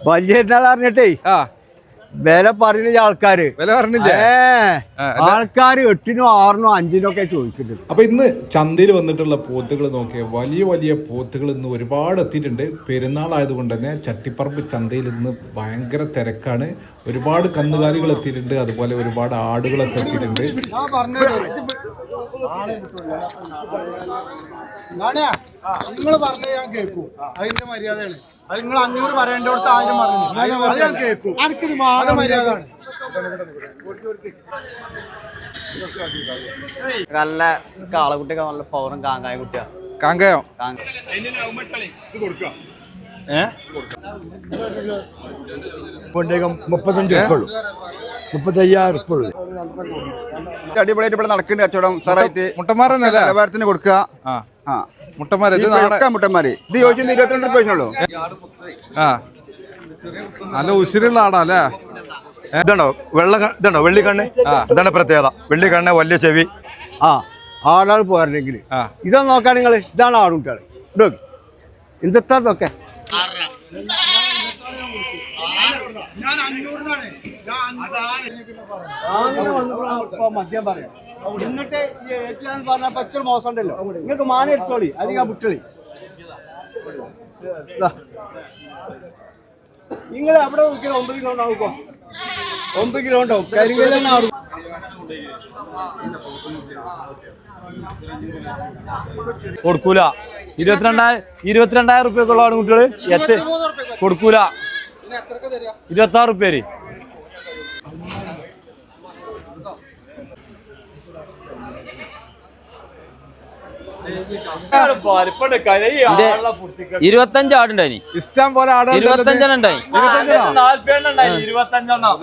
വലിയ പറഞ്ഞിട്ടേ വില പറയുന്ന ആൾക്കാര് വില പറഞ്ഞില്ലേ? ആൾക്കാര് 8-നും 6-നും 5-നും ഒക്കെ ചോദിക്കുന്നുണ്ട്. അപ്പൊ ഇന്ന് ചന്തയിൽ വന്നിട്ടുള്ള പോത്തുകൾ നോക്കിയ വലിയ വലിയ പോത്തുകൾ ഇന്ന് ഒരുപാട് എത്തിയിട്ടുണ്ട്. പെരുന്നാളായതുകൊണ്ട് തന്നെ ചട്ടിപ്പറമ്പ് ചന്തയിൽ ഇന്ന് ഭയങ്കര തിരക്കാണ്. ഒരുപാട് കന്നുകാലികൾ എത്തിയിട്ടുണ്ട്, അതുപോലെ ഒരുപാട് ആടുകളൊക്കെ എത്തിയിട്ടുണ്ട്. നിങ്ങൾ പറഞ്ഞ ഞാൻ കേൾക്കൂ, അതിന്റെ മര്യാദയാണ്. അത് നിങ്ങൾ 500 പറയേണ്ടടുത്ത് 1000 പറഞ്ഞു, അത് ഞാൻ കേൾക്കൂ. എനിക്കിത് മാറി മര്യാദയാണ്. നല്ല കാളക്കുട്ടിയൊക്കെ നല്ല പവറും കാങ്കായ കുട്ടിയാ. കാങ്കയോ? അടിപൊളിയായിട്ട് ഇവിടെ നടക്കുന്നുണ്ട് കച്ചവടം. സാറായിട്ട് മുട്ടന്മാരനല്ലേ നിലവാരത്തിന് കൊടുക്കുക. മുട്ടന്മാര് മുട്ടന്മാര് ഇത് ചോദിച്ചത് 22 രൂപയുള്ളൂ. നല്ല ഉശിരുള്ള ആടാ അല്ലേ? ഇതുണ്ടോ ഇതുണ്ടോ വെള്ളിക്കണ്ണ്? ഇതാണ് പ്രത്യേകത. വെള്ളിക്കണ്ണ്, വലിയ ചെവി. ആടാൾ പോരണെങ്കിൽ ഇതാ നോക്കാൻ നിങ്ങൾ. ഇതാണ് ആടുകുട്ടികൾ. എന്തൊക്കെ മദ്യം പറയാം. എന്നിട്ട് പറഞ്ഞപ്പോ എത്ര മോശം ഉണ്ടല്ലോ. നിങ്ങൾക്ക് മാന എടുത്തോളി, അധികം വിട്ടളി. നിങ്ങൾ അവിടെ നോക്കിയാൽ 9 കിലോ ഉണ്ടാവും. 9 കിലോ ഉണ്ടാവും. കരിങ്കല്ലാണ് ആടും. കൊടുക്കൂല. 22,000 റുപ്യക്കുള്ള ആടുകുട്ടികള് കൊടുക്കൂല. 26 റുപ്യ. ഇരുപത്തഞ്ച് ആടുണ്ടായി. ഇഷ്ടം പോലെ ആട്. 25 ഉണ്ടായി. 25 നല്ല